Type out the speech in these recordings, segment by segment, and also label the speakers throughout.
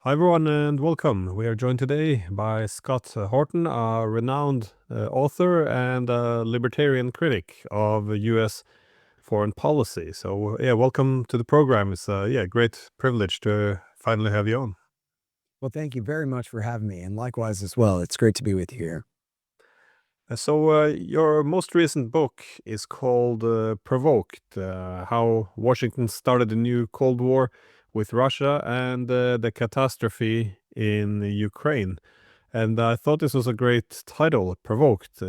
Speaker 1: Hi everyone and welcome. We are joined today by Scott Horton, a renowned author and a libertarian critic of U.S. foreign policy. So yeah, welcome to the program. It's a great privilege to finally have you on.
Speaker 2: Well, thank you very much for having me, and likewise as well. It's great to be with you here.
Speaker 1: Your most recent book is called Provoked, How Washington Started a New Cold War with Russia and the Catastrophe in Ukraine. And I thought this was a great title, Provoked,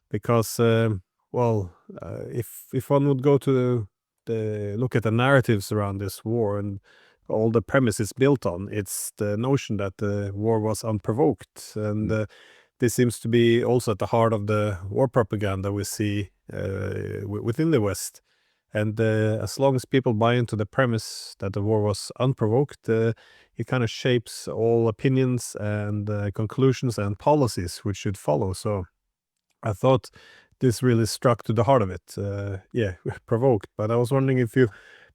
Speaker 1: because, if one would go to the look at the narratives around this war and all the premises built on, it's the notion that the war was unprovoked. And this seems to be also at the heart of the war propaganda we see within the West. And as long as people buy into the premise that the war was unprovoked, it kind of shapes all opinions and conclusions and policies which should follow. So I thought this really struck to the heart of it. Provoked. But I was wondering if you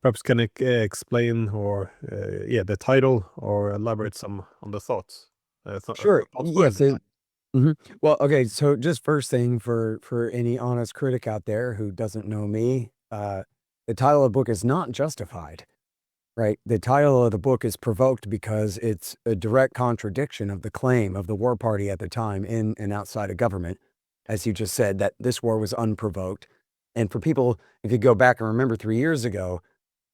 Speaker 1: perhaps can explain or the title or elaborate some on the thoughts.
Speaker 2: Sure.
Speaker 1: Thoughts
Speaker 2: Yes.
Speaker 1: behind it.
Speaker 2: Well, okay. So, just first thing for any honest critic out there who doesn't know me, the title of the book is not justified, right? The title of the book is provoked because it's a direct contradiction of the claim of the war party at the time in and outside of government, as you just said, that this war was unprovoked. And for people, if you go back and remember 3 years ago,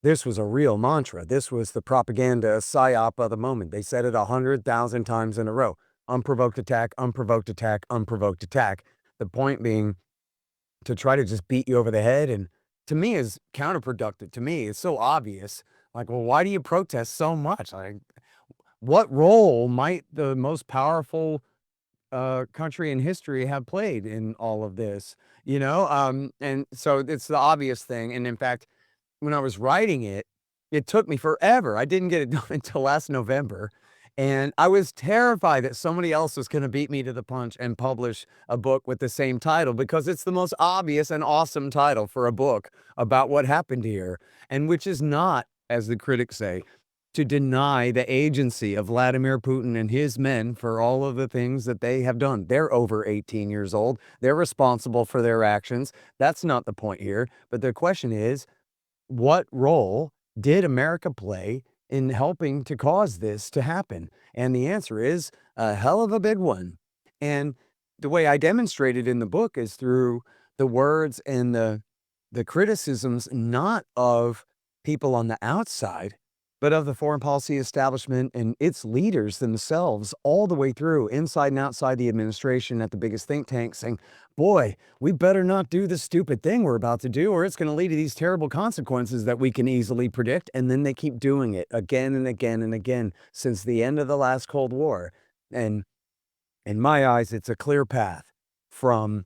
Speaker 2: this was a real mantra. This was the propaganda psyop of the moment. They said it 100,000 times in a row. Unprovoked attack, unprovoked attack, unprovoked attack. The point being to try to just beat you over the head. And to me is counterproductive. To me, it's so obvious. Like, well, why do you protest so much? Like, what role might the most powerful country in history have played in all of this? And so it's the obvious thing. And in fact, when I was writing it, it took me forever. I didn't get it done until last November, and I was terrified that somebody else was gonna beat me to the punch and publish a book with the same title because it's the most obvious and awesome title for a book about what happened here, and which is not, as the critics say, to deny the agency of Vladimir Putin and his men for all of the things that they have done. They're over 18 years old. They're responsible for their actions. That's not the point here, but the question is, what role did America play in helping to cause this to happen? And the answer is a hell of a big one. And the way I demonstrated in the book is through the words and the criticisms, not of people on the outside, but of the foreign policy establishment and its leaders themselves, all the way through, inside and outside the administration, at the biggest think tank, saying, boy, we better not do the stupid thing we're about to do, or it's going to lead to these terrible consequences that we can easily predict. And then they keep doing it again and again and again since the end of the last Cold War. And in my eyes, it's a clear path from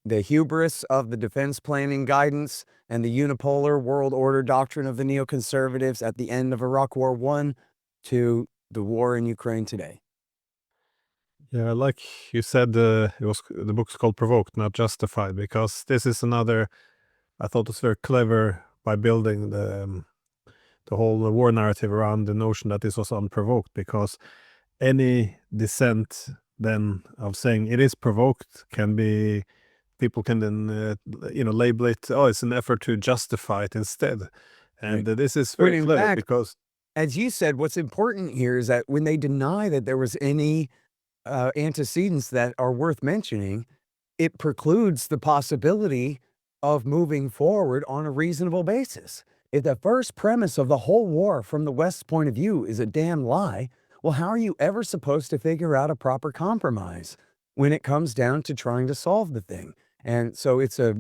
Speaker 2: the hubris of the defense planning guidance and the unipolar world order doctrine of the neoconservatives at the end of Iraq War I to the war in Ukraine today.
Speaker 1: Yeah, like you said, the book's called Provoked, not Justified, because this is another. I thought it's very clever by building the whole war narrative around the notion that this was unprovoked, because any dissent then of saying it is provoked can be, people can then label it, oh, it's an effort to justify it instead. And
Speaker 2: Right.
Speaker 1: this is
Speaker 2: When
Speaker 1: very
Speaker 2: in
Speaker 1: clever
Speaker 2: fact,
Speaker 1: because
Speaker 2: as you said, what's important here is that when they deny that there was any antecedents that are worth mentioning, it precludes the possibility of moving forward on a reasonable basis. If the first premise of the whole war from the West's point of view is a damn lie, well, how are you ever supposed to figure out a proper compromise when it comes down to trying to solve the thing? And so it's a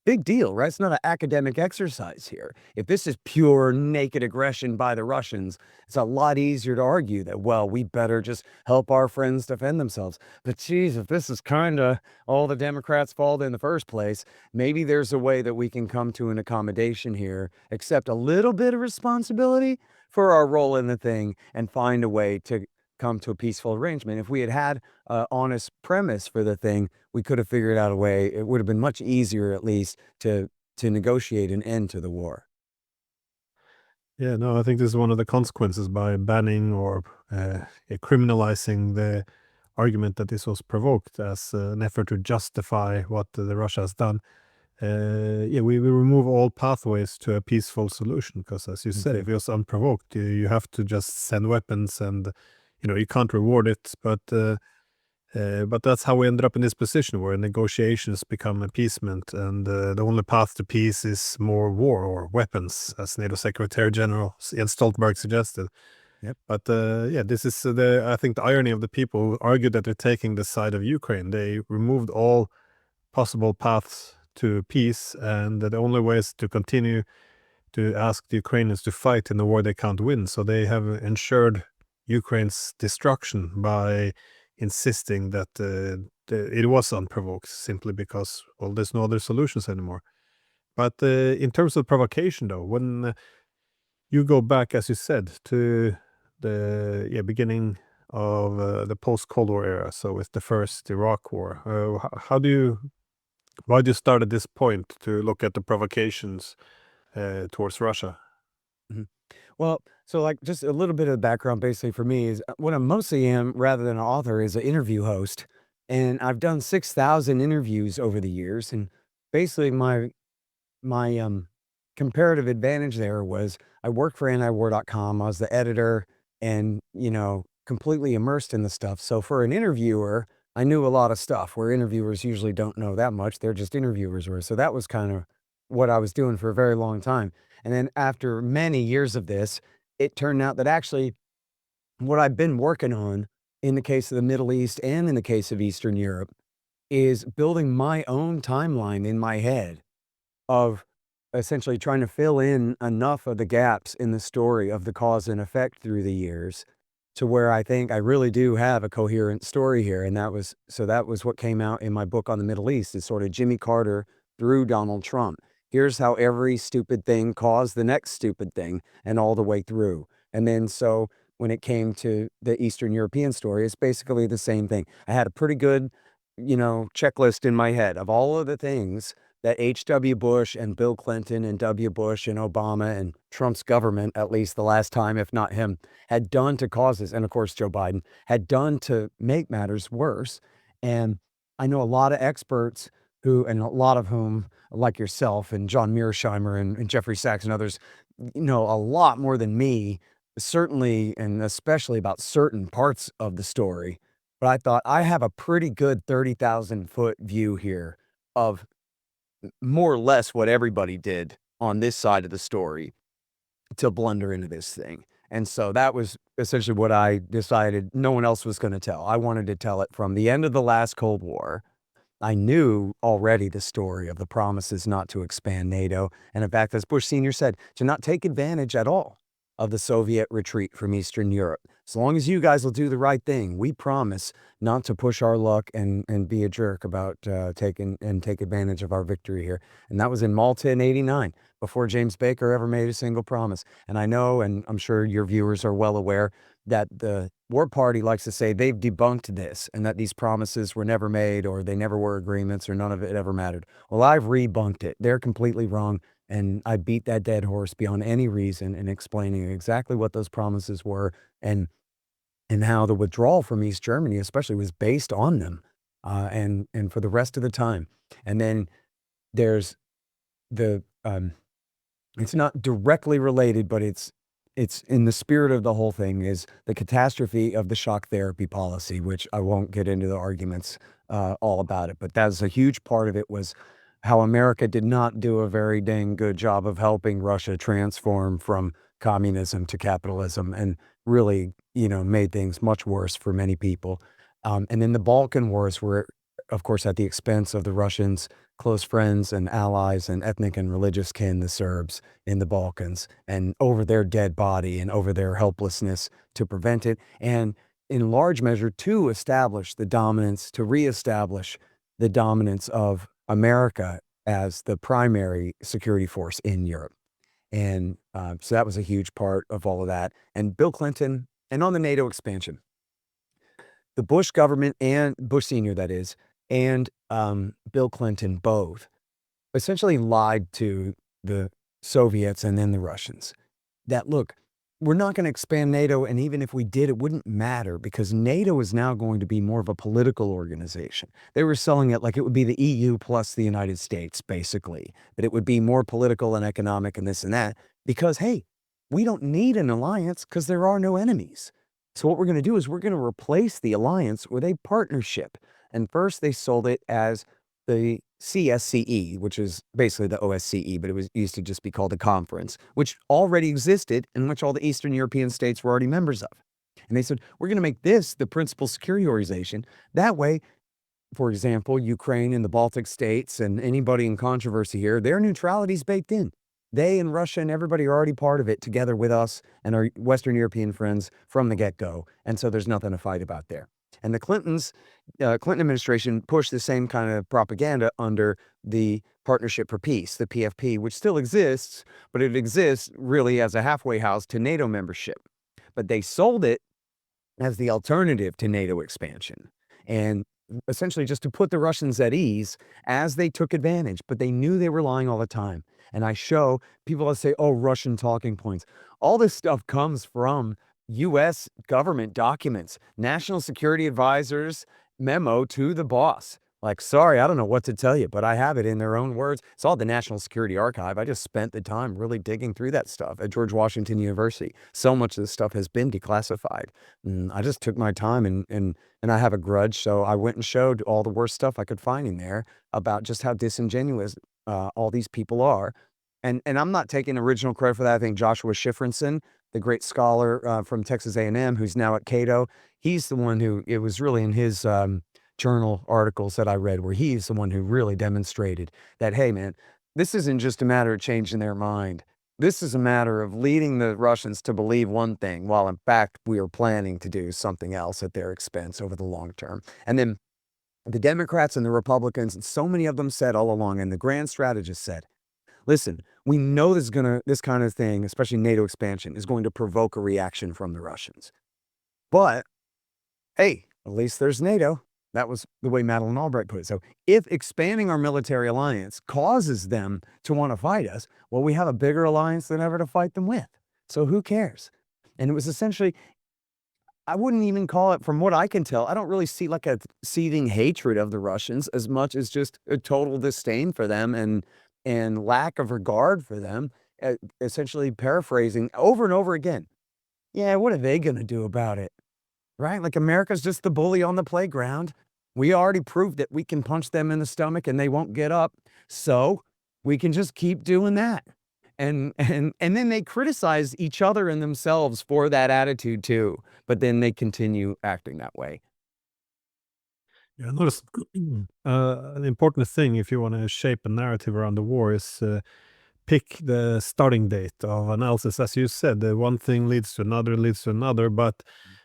Speaker 2: big deal, right? It's not an academic exercise here. If this is pure naked aggression by the Russians, it's a lot easier to argue that, well, we better just help our friends defend themselves. But geez, if this is kind of all the Democrats' fault in the first place, maybe there's a way that we can come to an accommodation here, accept a little bit of responsibility for our role in the thing, and find a way to come to a peaceful arrangement. If we had had an honest premise for the thing, we could have figured out a way. It would have been much easier, at least, to negotiate an end to the war.
Speaker 1: Yeah, no, I think this is one of the consequences by banning or criminalizing the argument that this was provoked as an effort to justify what the Russia has done. Yeah, we remove all pathways to a peaceful solution because, as you said, if it was unprovoked, you have to just send weapons and, you can't reward it. But that's how we ended up in this position where negotiations become appeasement, and the only path to peace is more war or weapons, as NATO Secretary General Jens Stoltenberg suggested.
Speaker 2: Yep.
Speaker 1: But yeah, this is I think the irony of the people who argue that they're taking the side of Ukraine. They removed all possible paths to peace, and the only way is to continue to ask the Ukrainians to fight in a war they can't win. So they have ensured Ukraine's destruction by insisting that it was unprovoked, simply because, well, there's no other solutions anymore. But in terms of provocation, though, when you go back, as you said, to the beginning of the post-Cold War era, so with the first Iraq War, why do you start at this point to look at the provocations towards Russia?
Speaker 2: Mhm. Well, so like just a little bit of background basically for me is what I mostly am rather than an author is an interview host. And I've done 6,000 interviews over the years. And basically my comparative advantage there was I worked for antiwar.com. I was the editor and, completely immersed in the stuff. So for an interviewer, I knew a lot of stuff where interviewers usually don't know that much. They're just interviewers were. So that was kind of what I was doing for a very long time. And then after many years of this, it turned out that actually what I've been working on in the case of the Middle East and in the case of Eastern Europe is building my own timeline in my head of essentially trying to fill in enough of the gaps in the story of the cause and effect through the years to where I think I really do have a coherent story here. And that was what came out in my book on the Middle East is sort of Jimmy Carter through Donald Trump. Here's how every stupid thing caused the next stupid thing and all the way through. And then so when it came to the Eastern European story, it's basically the same thing. I had a pretty good, checklist in my head of all of the things that H.W. Bush and Bill Clinton and W. Bush and Obama and Trump's government, at least the last time, if not him, had done to cause this, and of course Joe Biden, had done to make matters worse. And I know a lot of experts who, and a lot of whom, like yourself and John Mearsheimer and Jeffrey Sachs and others, know a lot more than me, certainly and especially about certain parts of the story. But I thought I have a pretty good 30,000-foot view here of more or less what everybody did on this side of the story to blunder into this thing. And so that was essentially what I decided no one else was going to tell. I wanted to tell it from the end of the last Cold War. I knew already the story of the promises not to expand NATO. And in fact, as Bush Sr. said, to not take advantage at all of the Soviet retreat from Eastern Europe. As long as you guys will do the right thing, we promise not to push our luck and be a jerk about take advantage of our victory here. And that was in Malta in '89, before James Baker ever made a single promise. And I know, and I'm sure your viewers are well aware, that the War Party likes to say they've debunked this and that these promises were never made or they never were agreements or none of it ever mattered. Well, I've rebunked it. They're completely wrong. And I beat that dead horse beyond any reason in explaining exactly what those promises were and how the withdrawal from East Germany especially was based on them and for the rest of the time. And then there's the it's not directly related, but it's in the spirit of the whole thing is the catastrophe of the shock therapy policy, which I won't get into the arguments all about it, but that's a huge part of it was how America did not do a very dang good job of helping Russia transform from communism to capitalism and really, made things much worse for many people. And then the Balkan Wars were, of course, at the expense of the Russians' close friends and allies and ethnic and religious kin, the Serbs in the Balkans, and over their dead body and over their helplessness to prevent it. And in large measure, to reestablish the dominance of America as the primary security force in Europe. And so that was a huge part of all of that. And Bill Clinton, and on the NATO expansion, the Bush government and Bush Sr., that is, and Bill Clinton both essentially lied to the Soviets and then the Russians. that, look, we're not going to expand NATO, and even if we did, it wouldn't matter because NATO is now going to be more of a political organization. They were selling it like it would be the EU plus the United States, basically, that it would be more political and economic and this and that because, hey, we don't need an alliance because there are no enemies. So what we're going to do is we're going to replace the alliance with a partnership. And first they sold it as the CSCE, which is basically the OSCE, but it used to just be called a conference, which already existed and which all the Eastern European states were already members of. And they said, we're going to make this the principal security organization. That way, for example, Ukraine and the Baltic states and anybody in controversy here, their neutrality is baked in. They and Russia and everybody are already part of it together with us and our Western European friends from the get-go. And so there's nothing to fight about there. And the Clinton administration pushed the same kind of propaganda under the Partnership for Peace, the PFP, which still exists, but it exists really as a halfway house to NATO membership. But they sold it as the alternative to NATO expansion. And essentially just to put the Russians at ease as they took advantage, but they knew they were lying all the time. And I show people that say, oh, Russian talking points. All this stuff comes from U.S. government documents, National Security Advisor's memo to the boss. Like, sorry, I don't know what to tell you, but I have it in their own words. It's all the National Security Archive. I just spent the time really digging through that stuff at George Washington University. So much of this stuff has been declassified. And I just took my time and I have a grudge. So I went and showed all the worst stuff I could find in there about just how disingenuous all these people are. And I'm not taking original credit for that. I think Joshua Schifrinson, the great scholar from Texas A&M, who's now at Cato, he's the one who, it was really in his journal articles that I read where he's the one who really demonstrated that, hey, man, this isn't just a matter of changing their mind. This is a matter of leading the Russians to believe one thing, while in fact we are planning to do something else at their expense over the long term. And then the Democrats and the Republicans, and so many of them said all along, and the grand strategist said, listen, we know this kind of thing, especially NATO expansion, is going to provoke a reaction from the Russians. But, hey, at least there's NATO. That was the way Madeleine Albright put it. So if expanding our military alliance causes them to want to fight us, well, we have a bigger alliance than ever to fight them with. So who cares? And it was essentially, I wouldn't even call it, from what I can tell, I don't really see like a seething hatred of the Russians as much as just a total disdain for them and lack of regard for them, essentially paraphrasing over and over again. Yeah, what are they going to do about it? Right? Like America's just the bully on the playground. We already proved that we can punch them in the stomach and they won't get up. So we can just keep doing that. And then they criticize each other and themselves for that attitude too. But then they continue acting that way.
Speaker 1: Yeah, I noticed an important thing if you want to shape a narrative around the war is pick the starting date of analysis. As you said, the one thing leads to another, but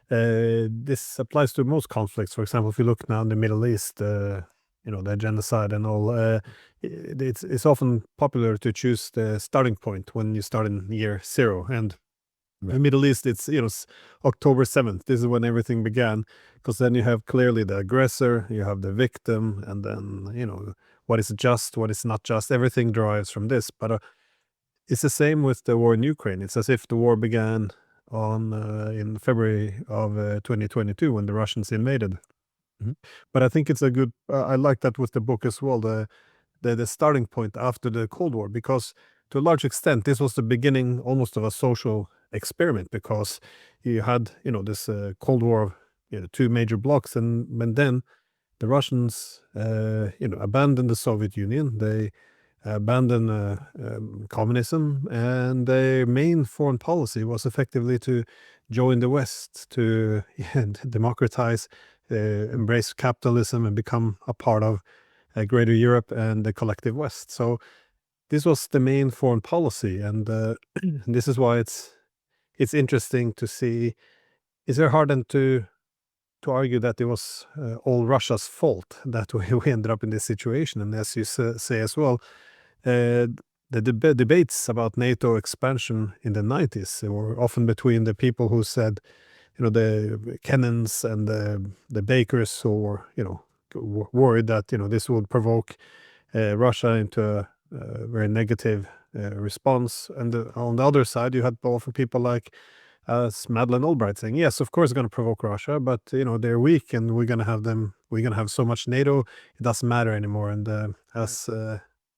Speaker 1: this applies to most conflicts. For example, if you look now in the Middle East, the genocide and all, it's often popular to choose the starting point when you start in year 0. And in the Middle East, it's October 7th. This is when everything began, because then you have clearly the aggressor, you have the victim, and then what is just, what is not just. Everything derives from this. But it's the same with the war in Ukraine. It's as if the war began in February of 2022 when the Russians invaded.
Speaker 2: Mhm.
Speaker 1: But I think it's a good. I like that with the book as well. The starting point after the Cold War, because to a large extent this was the beginning almost of a social experiment, because you had this Cold War of two major blocks, and then the Russians abandoned the Soviet Union. They abandoned communism, and their main foreign policy was effectively to join the West, to democratize, embrace capitalism, and become a part of Greater Europe and the collective West. So this was the main foreign policy, and this is why it's interesting to see. Is it hard then to argue that it was all Russia's fault that we ended up in this situation? And as you say as well, the debates about NATO expansion in the 90s were often between the people who said, the Kennans and the Bakers, who were, worried that, this would provoke Russia into a very negative response. And on the other side, you had both people like Madeleine Albright saying, yes, of course, it's going to provoke Russia, but they're weak, and we're going to have so much NATO, it doesn't matter anymore. And as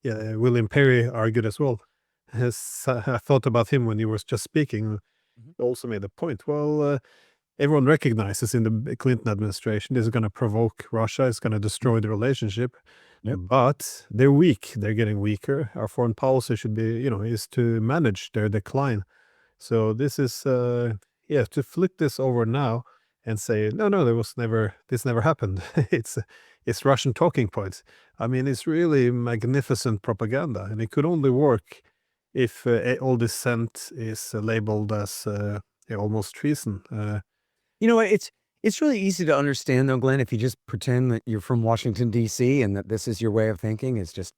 Speaker 1: William Perry argued as well, I thought about him when he was just speaking. He also made a point. Well, everyone recognizes in the Clinton administration this is going to provoke Russia, it's going to destroy the relationship.
Speaker 2: Yep.
Speaker 1: But they're weak, they're getting weaker. Our foreign policy should be, is to manage their decline. So this is, to flip this over now and say, no, this never happened. It's Russian talking points. I mean, it's really magnificent propaganda, and it could only work if all dissent is labeled as almost treason.
Speaker 2: It's really easy to understand, though, Glenn, if you just pretend that you're from Washington, D.C., and that this is your way of thinking, is just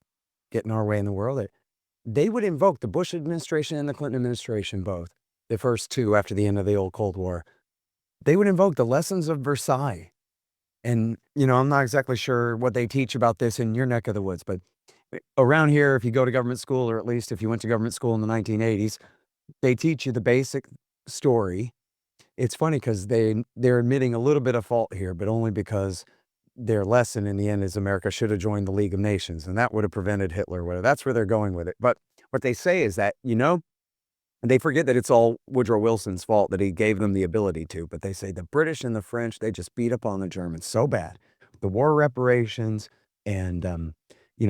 Speaker 2: getting our way in the world. They would invoke the Bush administration and the Clinton administration, both, the first two after the end of the old Cold War. They would invoke the Lessons of Versailles. And, I'm not exactly sure what they teach about this in your neck of the woods, but around here, if you go to government school, or at least if you went to government school in the 1980s, they teach you the basic story. It's funny because they're admitting a little bit of fault here, but only because their lesson in the end is America should have joined the League of Nations, and that would have prevented Hitler, whatever. That's where they're going with it. But what they say is that, they forget that it's all Woodrow Wilson's fault that he gave them the ability to, but they say the British and the French, they just beat up on the Germans so bad. The war reparations and,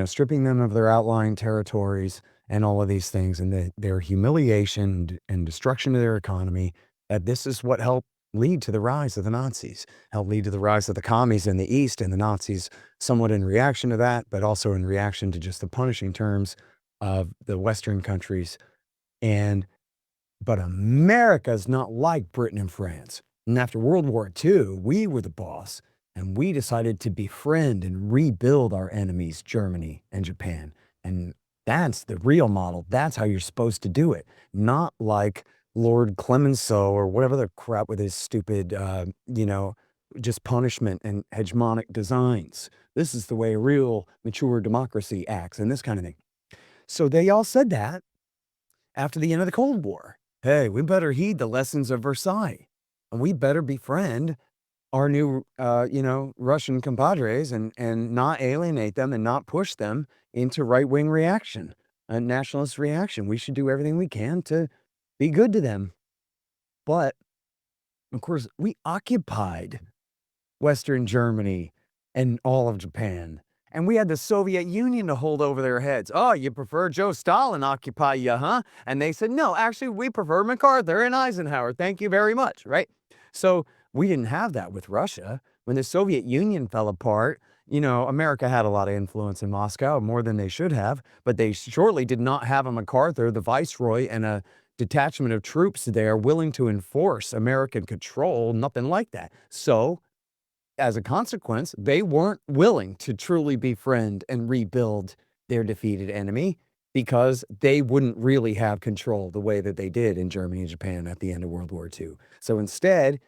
Speaker 2: stripping them of their outlying territories and all of these things, and their humiliation and destruction of their economy, this is what helped lead to the rise of the Nazis, helped lead to the rise of the commies in the East, and the Nazis somewhat in reaction to that, but also in reaction to just the punishing terms of the Western countries. But America's not like Britain and France. And after World War II, we were the boss, and we decided to befriend and rebuild our enemies, Germany and Japan. And that's the real model. That's how you're supposed to do it. Not like Lord Clemenceau or whatever the crap with his stupid, just punishment and hegemonic designs. This is the way a real mature democracy acts and this kind of thing. So they all said that after the end of the Cold War. Hey, we better heed the Lessons of Versailles, and we better befriend our new, Russian compadres and not alienate them and not push them into right-wing reaction, a nationalist reaction. We should do everything we can to be good to them. But, of course, we occupied Western Germany and all of Japan. And we had the Soviet Union to hold over their heads. Oh, you prefer Joe Stalin occupy you, huh? And they said, no, actually, we prefer MacArthur and Eisenhower. Thank you very much, right? So we didn't have that with Russia. When the Soviet Union fell apart, America had a lot of influence in Moscow, more than they should have, but they surely did not have a MacArthur, the viceroy, and a detachment of troops there willing to enforce American control, nothing like that. So as a consequence, they weren't willing to truly befriend and rebuild their defeated enemy because they wouldn't really have control the way that they did in Germany and Japan at the end of World War II. So instead,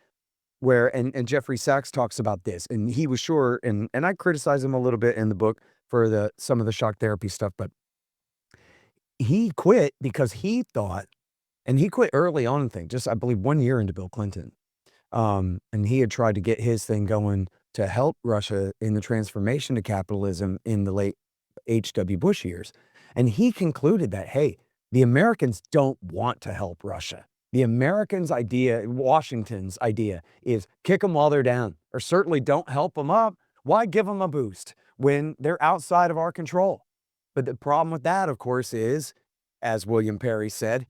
Speaker 2: and Jeffrey Sachs talks about this, and he was sure, and I criticize him a little bit in the book for some of the shock therapy stuff, but he quit because he thought, and he quit early on in things, just I believe 1 year into Bill Clinton. And he had tried to get his thing going to help Russia in the transformation to capitalism in the late H.W. Bush years. And he concluded that, hey, the Americans don't want to help Russia. The Americans' idea, Washington's idea, is kick them while they're down, or certainly don't help them up. Why give them a boost when they're outside of our control? But the problem with that, of course, is, as William Perry said,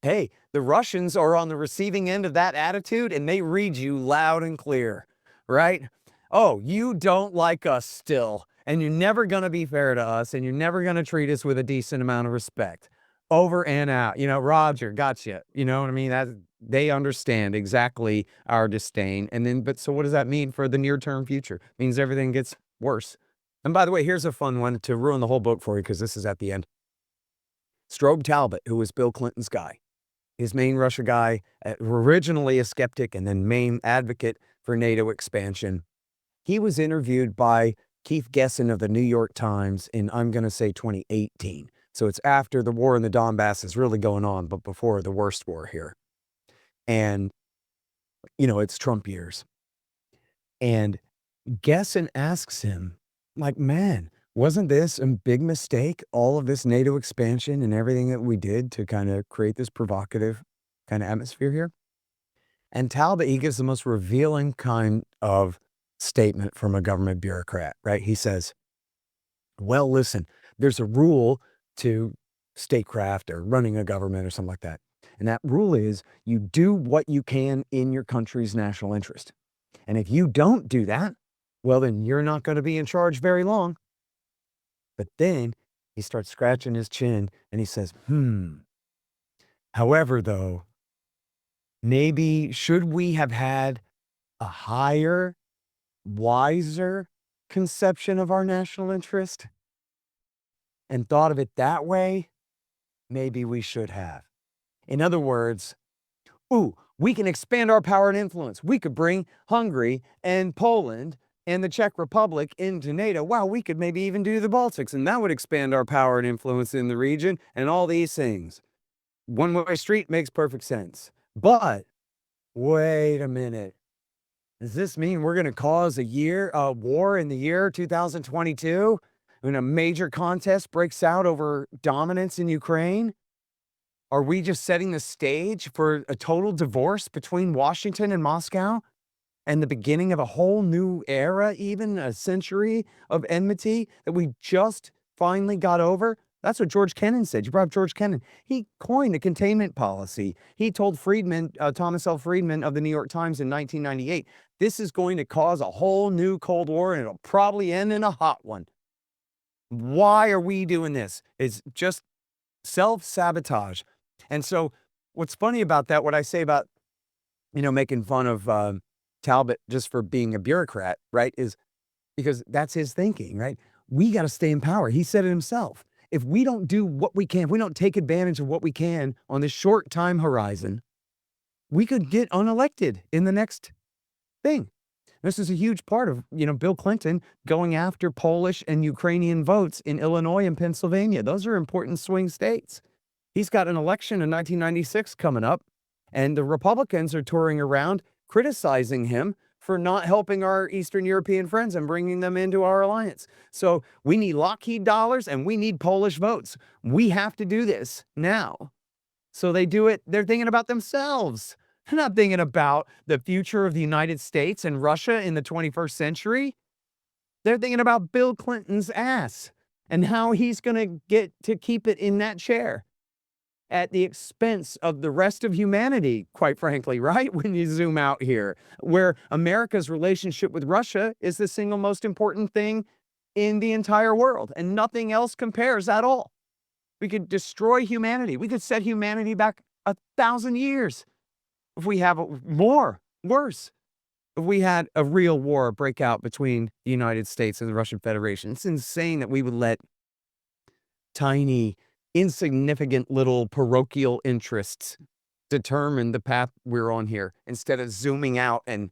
Speaker 2: hey, the Russians are on the receiving end of that attitude, and they read you loud and clear, right? Oh, you don't like us still, and you're never going to be fair to us, and you're never going to treat us with a decent amount of respect. Over and out. Roger, gotcha. You know what I mean? They understand exactly our disdain. But so what does that mean for the near-term future? It means everything gets worse. And by the way, here's a fun one to ruin the whole book for you, because this is at the end. Strobe Talbot, who was Bill Clinton's guy, his main Russia guy, originally a skeptic and then main advocate for NATO expansion. He was interviewed by Keith Gessen of the New York Times in, I'm going to say 2018, So it's after the war in the Donbass is really going on, but before the worst war here. And, it's Trump years. And Gessen asks him, like, man, wasn't this a big mistake? All of this NATO expansion and everything that we did to kind of create this provocative kind of atmosphere here? And Talbot, he gives the most revealing kind of statement from a government bureaucrat, right? He says, well, listen, there's a rule to statecraft or running a government or something like that. And that rule is you do what you can in your country's national interest. And if you don't do that, well, then you're not going to be in charge very long. But then he starts scratching his chin and he says, however, though, maybe should we have had a higher, wiser conception of our national interest and thought of it that way? Maybe we should have. In other words, we can expand our power and influence. We could bring Hungary and Poland and the Czech Republic into NATO. Wow, we could maybe even do the Baltics, and that would expand our power and influence in the region and all these things. One-way street makes perfect sense. But wait a minute. Does this mean we're going to cause a war in the year 2022 when a major contest breaks out over dominance in Ukraine? Are we just setting the stage for a total divorce between Washington and Moscow and the beginning of a whole new era, even a century of enmity that we just finally got over? That's what George Kennan said. You brought up George Kennan. He coined a containment policy. He told Thomas L. Friedman of the New York Times in 1998, this is going to cause a whole new Cold War and it'll probably end in a hot one. Why are we doing this? It's just self-sabotage. And so what's funny about that, what I say about, making fun of Talbot just for being a bureaucrat, right, is because that's his thinking, right? We got to stay in power. He said it himself. If we don't do what we can, if we don't take advantage of what we can on this short time horizon, we could get unelected in the next thing. This is a huge part of, Bill Clinton going after Polish and Ukrainian votes in Illinois and Pennsylvania. Those are important swing states. He's got an election in 1996 coming up, and the Republicans are touring around criticizing him for not helping our Eastern European friends and bringing them into our alliance. So we need Lockheed dollars and we need Polish votes. We have to do this now. So they do it. They're thinking about themselves. They're not thinking about the future of the United States and Russia in the 21st century. They're thinking about Bill Clinton's ass and how he's going to get to keep it in that chair at the expense of the rest of humanity, quite frankly, right? When you zoom out here, where America's relationship with Russia is the single most important thing in the entire world, and nothing else compares at all. We could destroy humanity. We could set humanity back 1,000 years if we have worse. If we had a real war break out between the United States and the Russian Federation. It's insane that we would let tiny, insignificant little parochial interests determine the path we're on here, instead of zooming out and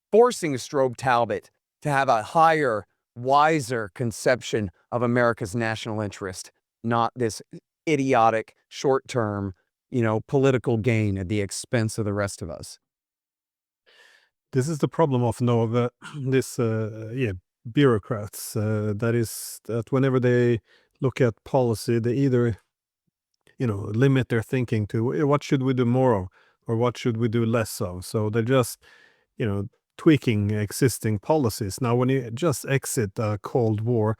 Speaker 2: forcing Strobe Talbot to have a higher, wiser conception of America's national interest, not this idiotic, short-term, political gain at the expense of the rest of us.
Speaker 1: This is the problem of bureaucrats. That is that whenever they look at policy, they either, limit their thinking to what should we do more of or what should we do less of. So they're just, tweaking existing policies. Now, when you just exit a Cold War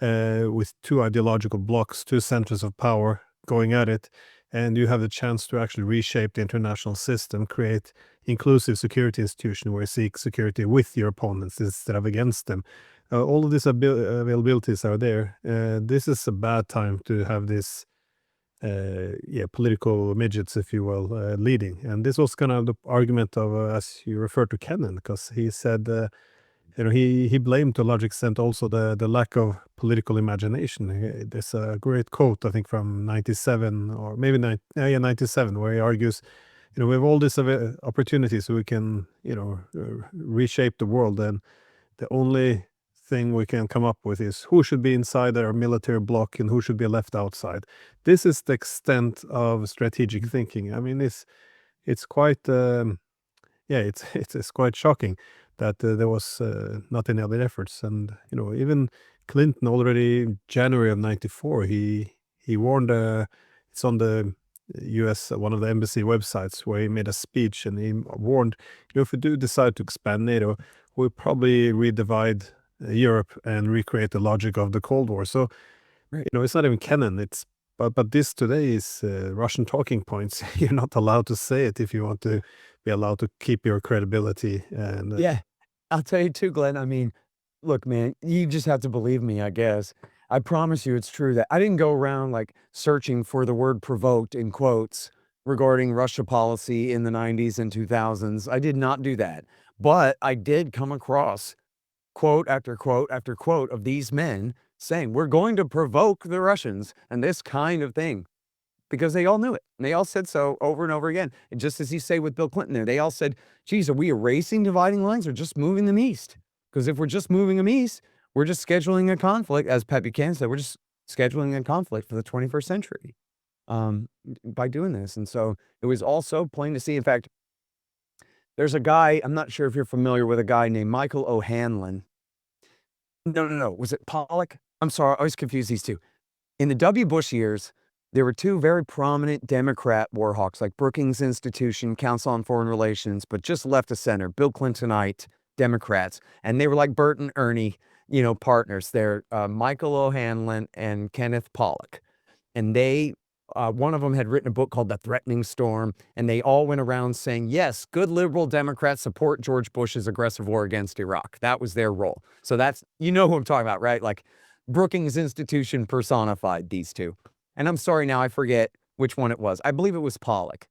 Speaker 1: with two ideological blocks, two centers of power going at it, and you have the chance to actually reshape the international system, create inclusive security institution where you seek security with your opponents instead of against them. All of these availabilities are there. This is a bad time to have this, political midgets, if you will, leading. And this was kind of the argument of, as you referred to Kennan, because he said, he blamed to a large extent also the lack of political imagination. There's a great quote, I think, from 97 or maybe 97, where he argues, we have all these opportunities so we can, reshape the world. And the only thing we can come up with is who should be inside our military bloc and who should be left outside. This is the extent of strategic thinking. I mean, it's quite it's quite shocking that there was not any other efforts. And even Clinton already in January of '94 he warned. It's on the U.S. one of the embassy websites where he made a speech and he warned, if we do decide to expand NATO, we'll probably redivide Europe and recreate the logic of the Cold War. So
Speaker 2: Right.
Speaker 1: it's not even canon. It's but this today is Russian talking points. You're not allowed to say it if you want to be allowed to keep your credibility. And
Speaker 2: Yeah. I'll tell you too, Glenn. I mean, look, man, you just have to believe me, I guess. I promise you it's true that I didn't go around like searching for the word provoked in quotes regarding Russia policy in the 90s and 2000s. I did not do that. But I did come across quote after quote after quote of these men saying, we're going to provoke the Russians and this kind of thing. Because they all knew it. And they all said so over and over again. And just as you say with Bill Clinton there, they all said, geez, are we erasing dividing lines or just moving them east? Because if we're just moving them east, we're just scheduling a conflict, as Pat Buchanan said, we're just scheduling a conflict for the 21st century by doing this. And so it was also plain to see. In fact, there's a guy, I'm not sure if you're familiar with a guy named Michael O'Hanlon. No. Was it Pollock? I'm sorry, I always confuse these two. In the W. Bush years, there were two very prominent Democrat war hawks, like Brookings Institution, Council on Foreign Relations, but just left of center, Bill Clintonite Democrats. And they were like Bert and Ernie, partners. They're Michael O'Hanlon and Kenneth Pollock. And they, one of them had written a book called The Threatening Storm, and they all went around saying, yes, good liberal Democrats support George Bush's aggressive war against Iraq. That was their role. So that's, who I'm talking about, right? Like Brookings Institution personified these two. And I'm sorry now, I forget which one it was. I believe it was Pollock,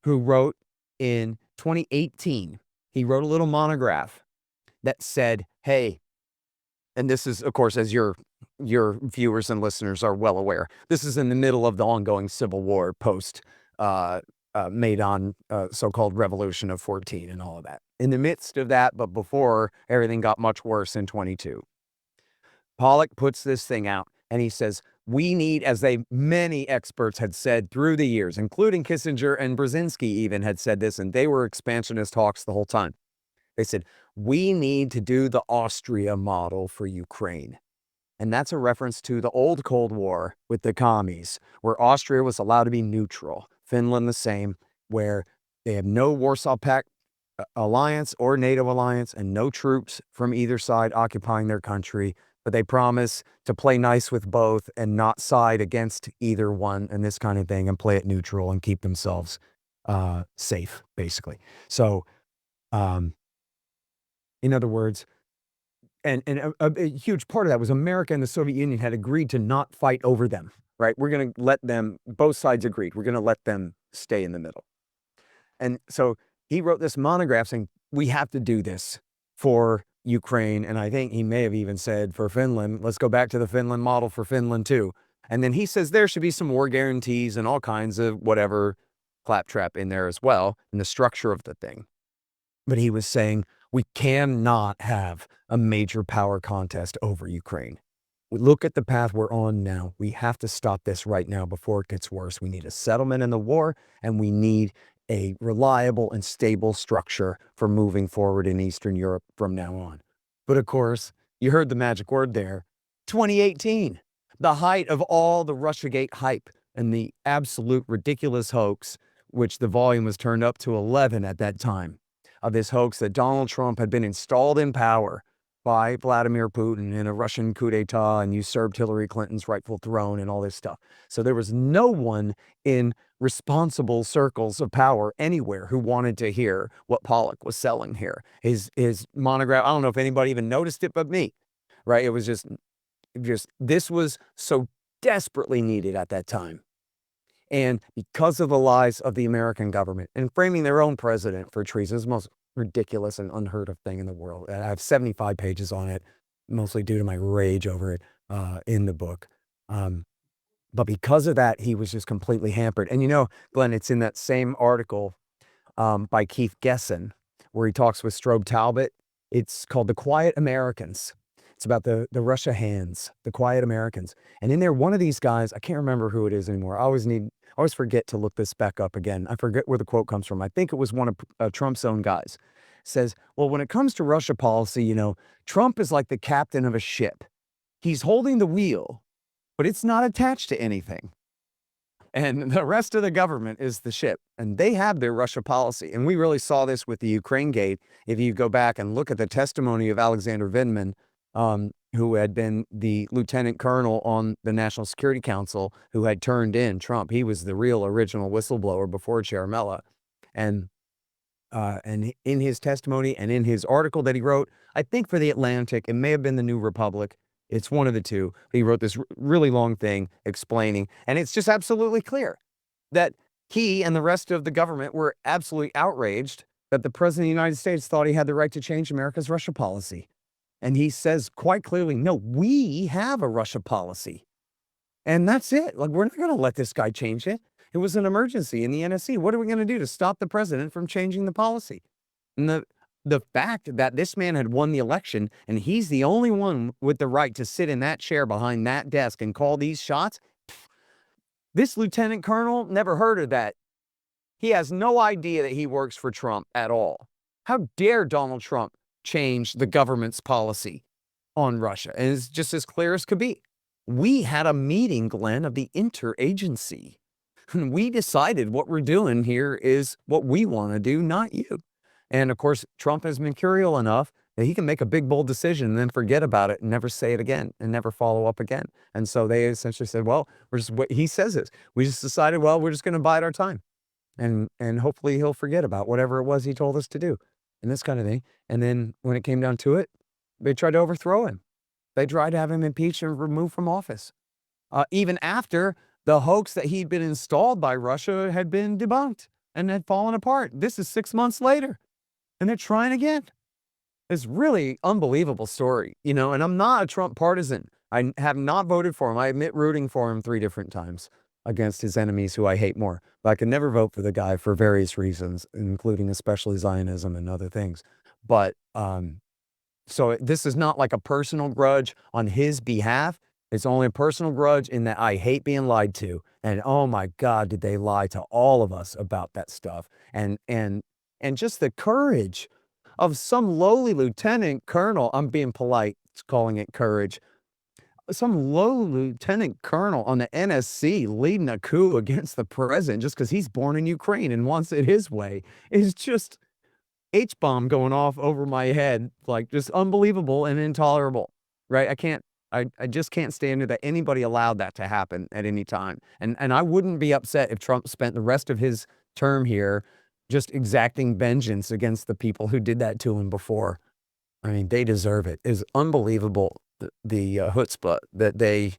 Speaker 2: who wrote in 2018, he wrote a little monograph that said, hey, and this is, of course, as your viewers and listeners are well aware, this is in the middle of the ongoing Civil War post Maidan, so-called Revolution of 14 and all of that. In the midst of that, but before everything got much worse in 22, Pollock puts this thing out and he says, we need, as many experts had said through the years, including Kissinger and Brzezinski even had said this, and they were expansionist hawks the whole time. They said, we need to do the Austria model for Ukraine. And that's a reference to the old Cold War with the commies, where Austria was allowed to be neutral. Finland the same, where they have no Warsaw Pact alliance or NATO alliance and no troops from either side occupying their country. But they promise to play nice with both and not side against either one and this kind of thing and play it neutral and keep themselves safe, basically. So, in other words, and a huge part of that was America and the Soviet Union had agreed to not fight over them, right? We're going to let them, both sides agreed, we're going to let them stay in the middle. And so he wrote this monograph saying, we have to do this for Ukraine, and I think he may have even said for Finland, let's go back to the Finland model for Finland too. And then he says there should be some war guarantees and all kinds of whatever claptrap in there as well, in the structure of the thing. But he was saying we cannot have a major power contest over Ukraine. We look at the path we're on now. We have to stop this right now before it gets worse. We need a settlement in the war, and we need a reliable and stable structure for moving forward in Eastern Europe from now on. But of course, you heard the magic word there, 2018, the height of all the Russiagate hype and the absolute ridiculous hoax, which the volume was turned up to 11 at that time, of this hoax that Donald Trump had been installed in power by Vladimir Putin in a Russian coup d'etat and usurped Hillary Clinton's rightful throne and all this stuff. So there was no one in responsible circles of power anywhere who wanted to hear what Pollock was selling here. His monograph, I don't know if anybody even noticed it but me, right? It was just this was so desperately needed at that time. And because of the lies of the American government and framing their own president for treason, is the most ridiculous and unheard of thing in the world. I have 75 pages on it, mostly due to my rage over it in the book. But because of that, he was just completely hampered. And Glenn, it's in that same article by Keith Gessen, where he talks with Strobe Talbott. It's called The Quiet Americans. It's about the Russia hands, the quiet Americans. And in there, one of these guys, I can't remember who it is anymore. I always forget to look this back up again. I forget where the quote comes from. I think it was one of Trump's own guys. Says, well, when it comes to Russia policy, you know, Trump is like the captain of a ship. He's holding the wheel, but it's not attached to anything. And the rest of the government is the ship, and they have their Russia policy. And we really saw this with the Ukraine gate. If you go back and look at the testimony of Alexander Vindman, who had been the lieutenant colonel on the National Security Council, who had turned in Trump. He was the real original whistleblower before Chiaramella. And in his testimony and in his article that he wrote, I think for The Atlantic, it may have been the New Republic, it's one of the two. He wrote this really long thing explaining, and it's just absolutely clear that he and the rest of the government were absolutely outraged that the president of the United States thought he had the right to change America's Russia policy. And he says quite clearly, no, we have a Russia policy. And that's it. Like, we're not going to let this guy change it. It was an emergency in the NSC. What are we going to do to stop the president from changing the policy? And the fact that this man had won the election and he's the only one with the right to sit in that chair behind that desk and call these shots, this lieutenant colonel never heard of that. He has no idea that he works for Trump at all. How dare Donald Trump change the government's policy on Russia? And it's just as clear as could be. We had a meeting, Glenn, of the interagency. And we decided what we're doing here is what we want to do, not you. And of course, Trump is mercurial enough that he can make a big, bold decision and then forget about it and never say it again and never follow up again. And so they essentially said, well, what he says is, we just decided, well, we're just going to bide our time. And hopefully he'll forget about whatever it was he told us to do and this kind of thing. And then when it came down to it, they tried to overthrow him. They tried to have him impeached and removed from office. Even after the hoax that he'd been installed by Russia had been debunked and had fallen apart. This is 6 months later, and they're trying again. It's really unbelievable story, you know, and I'm not a Trump partisan. I have not voted for him. I admit rooting for him 3 different times against his enemies who I hate more. But I can never vote for the guy for various reasons, including especially Zionism and other things. But so this is not like a personal grudge on his behalf. It's only a personal grudge in that I hate being lied to. And oh my God, did they lie to all of us about that stuff. And just the courage of some lowly lieutenant colonel, I'm being polite, calling it courage, some low lieutenant colonel on the NSC leading a coup against the president just because he's born in Ukraine and wants it his way is just H-bomb going off over my head, like just unbelievable and intolerable, right? I just can't stand it that anybody allowed that to happen at any time. And I wouldn't be upset if Trump spent the rest of his term here just exacting vengeance against the people who did that to him before. I mean, they deserve it. It's unbelievable, the chutzpah that they,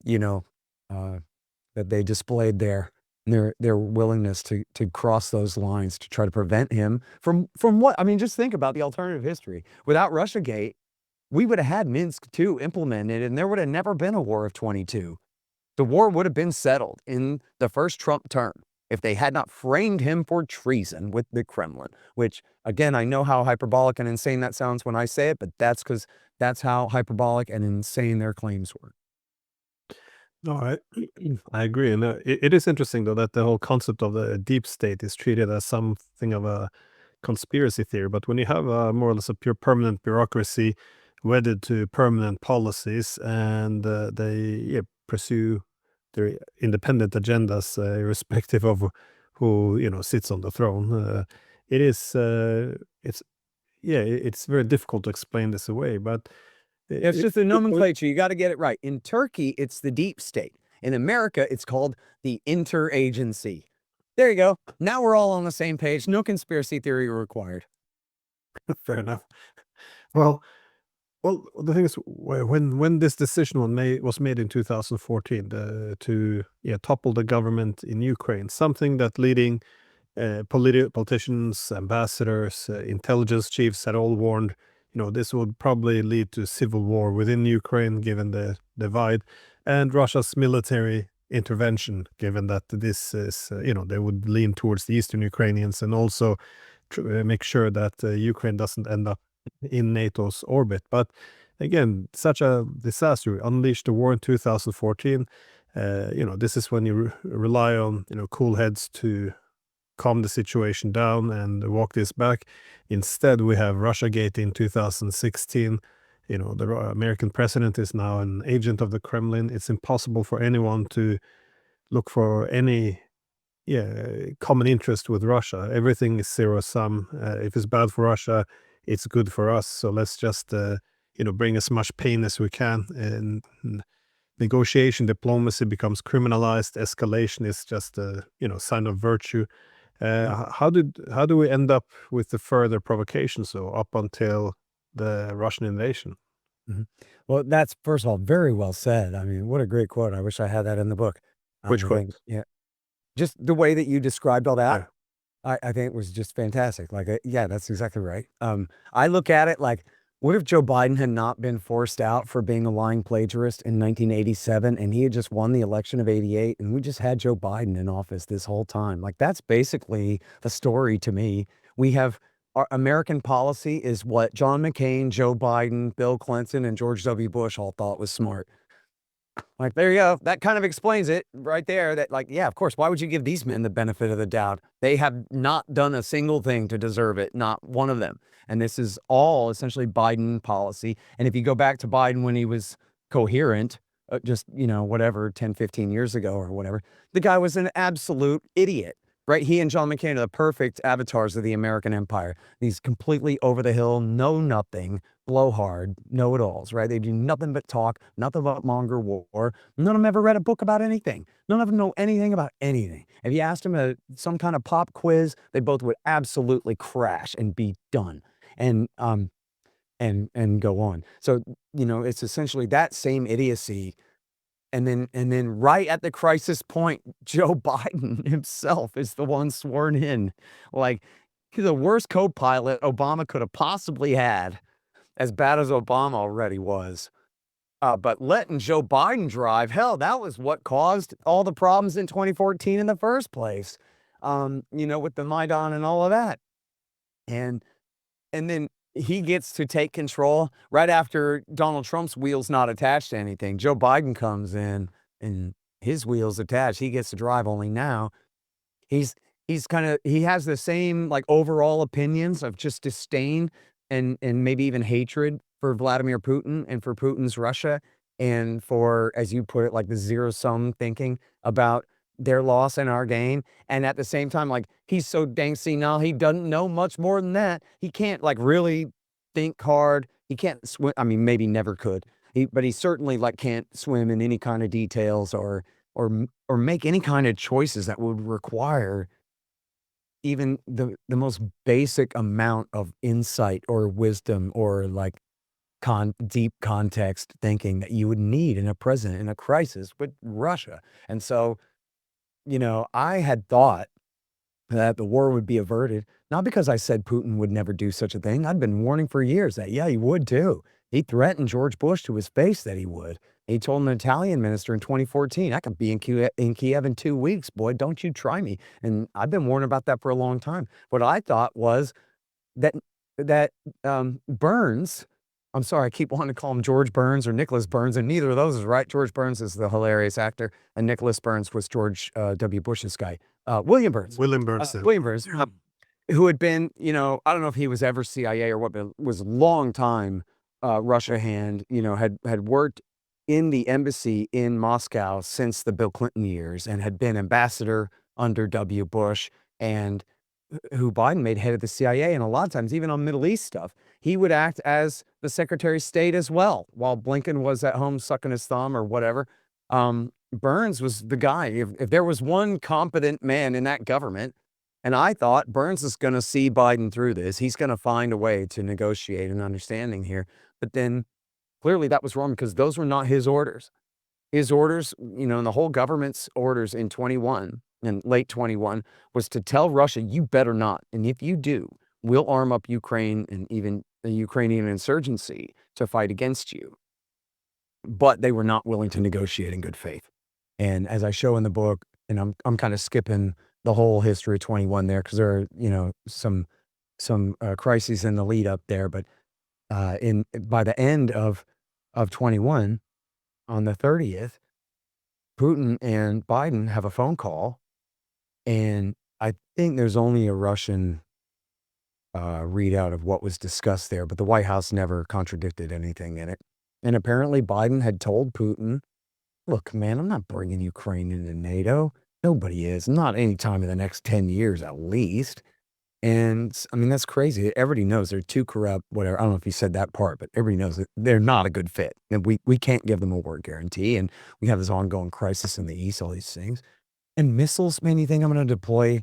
Speaker 2: you know, that they displayed there. And their willingness to cross those lines to try to prevent him from what? I mean, just think about the alternative history. Without Russiagate, we would have had Minsk II implemented, and there would have never been a war of 22. The war would have been settled in the first Trump term if they had not framed him for treason with the Kremlin, which, again, I know how hyperbolic and insane that sounds when I say it, but that's because that's how hyperbolic and insane their claims were.
Speaker 1: No, I agree. And it is interesting, though, that the whole concept of the deep state is treated as something of a conspiracy theory. But when you have more or less a pure permanent bureaucracy wedded to permanent policies, and they pursue their independent agendas, irrespective of who sits on the throne, it's very difficult to explain this away. But
Speaker 2: It's just a nomenclature. You got to get it right. In Turkey, it's the deep state. In America, it's called the interagency. There you go. Now we're all on the same page. No conspiracy theory required.
Speaker 1: Fair enough. Well, the thing is, when this decision was made in 2014 to topple the government in Ukraine, something that leading politicians, ambassadors, intelligence chiefs had all warned, this would probably lead to civil war within Ukraine, given the divide, and Russia's military intervention, given that this is, they would lean towards the eastern Ukrainians and also make sure that Ukraine doesn't end up in NATO's orbit. But again, such a disaster. We unleashed the war in 2014. This is when you rely on, cool heads to calm the situation down and walk this back. Instead, we have Russiagate in 2016. The American president is now an agent of the Kremlin. It's impossible for anyone to look for any common interest with Russia. Everything is zero sum. If it's bad for Russia, it's good for us. So let's just bring as much pain as we can. And negotiation, diplomacy becomes criminalized. Escalation is just a sign of virtue. How do we end up with the further provocations, though, up until the Russian invasion?
Speaker 2: Well, that's, first of all, very well said. I mean, what a great quote. I wish I had that in the book.
Speaker 1: Which
Speaker 2: I
Speaker 1: quote?
Speaker 2: think, yeah, just the way that you described all that,
Speaker 1: Yeah.
Speaker 2: I think was just fantastic. Like, yeah, that's exactly right. I look at it like, what if Joe Biden had not been forced out for being a lying plagiarist in 1987 and he had just won the election of 88 and we just had Joe Biden in office this whole time? Like, that's basically the story to me. We have our American policy is what John McCain, Joe Biden, Bill Clinton, and George W. Bush all thought was smart. Like, there you go. That kind of explains it right there. That, like, yeah, of course, why would you give these men the benefit of the doubt? They have not done a single thing to deserve it, not one of them. And this is all essentially Biden policy. And if you go back to Biden when he was coherent, just, whatever, 10, 15 years ago or whatever, the guy was an absolute idiot, right? He and John McCain are the perfect avatars of the American empire. These completely over the hill, know nothing, blowhard know-it-alls, right? They do nothing but talk, nothing but monger war. None of them ever read a book about anything. None of them know anything about anything. If you asked them some kind of pop quiz, they both would absolutely crash and be done. And go on. So, it's essentially that same idiocy. And then right at the crisis point, Joe Biden himself is the one sworn in. Like, the worst co-pilot Obama could have possibly had, as bad as Obama already was. But letting Joe Biden drive, hell, that was what caused all the problems in 2014 in the first place, with the Maidan and all of that. And then he gets to take control right after Donald Trump's wheel's not attached to anything. Joe Biden comes in and his wheel's attached. He gets to drive, only now he has the same, like, overall opinions of just disdain and maybe even hatred for Vladimir Putin and for Putin's Russia, and for, as you put it, like, the zero-sum thinking about their loss and our gain. And at the same time, like, he's so dang senile, he doesn't know much more than that. He can't, like, really think hard. He can't swim. I mean, maybe never could. But he certainly, like, can't swim in any kind of details or make any kind of choices that would require even the most basic amount of insight or wisdom or, like, deep context thinking that you would need in a president in a crisis with Russia. And so, I had thought that the war would be averted, not because I said Putin would never do such a thing. I'd been warning for years that, yeah, he would too. He threatened George Bush to his face that he would. He told an Italian minister in 2014, I could be in Kiev in 2 weeks, boy, don't you try me. And I've been warning about that for a long time. What I thought was that Burns, I'm sorry, I keep wanting to call him George Burns or Nicholas Burns, and neither of those is right. George Burns is the hilarious actor, and Nicholas Burns was George W. Bush's guy. William Burns.
Speaker 1: William Burns.
Speaker 2: William Burns, who had been, I don't know if he was ever CIA or what, but was a long time Russia hand, had worked in the embassy in Moscow since the Bill Clinton years and had been ambassador under W. Bush, and who Biden made head of the CIA. And a lot of times, even on Middle East stuff, he would act as the Secretary of State as well, while Blinken was at home sucking his thumb or whatever. Burns was the guy. If there was one competent man in that government, and I thought Burns is going to see Biden through this. He's going to find a way to negotiate an understanding here. But then clearly that was wrong, because those were not his orders. His orders, and the whole government's orders in 21 and late 21 was to tell Russia, you better not. And if you do, we'll arm up Ukraine and even the Ukrainian insurgency to fight against you. But they were not willing to negotiate in good faith. And as I show in the book, and I'm kind of skipping the whole history of 21 there, because there are, some crises in the lead up there, but by the end of 21, on the 30th, Putin and Biden have a phone call, and I think there's only a Russian readout of what was discussed there, but the White House never contradicted anything in it. And apparently Biden had told Putin, look, man, I'm not bringing Ukraine into NATO. Nobody is. Not anytime in the next 10 years, at least. And I mean, that's crazy. Everybody knows they're too corrupt, whatever. I don't know if he said that part, but everybody knows that they're not a good fit. And we can't give them a war guarantee. And we have this ongoing crisis in the East, all these things. And missiles, man, you think I'm going to deploy,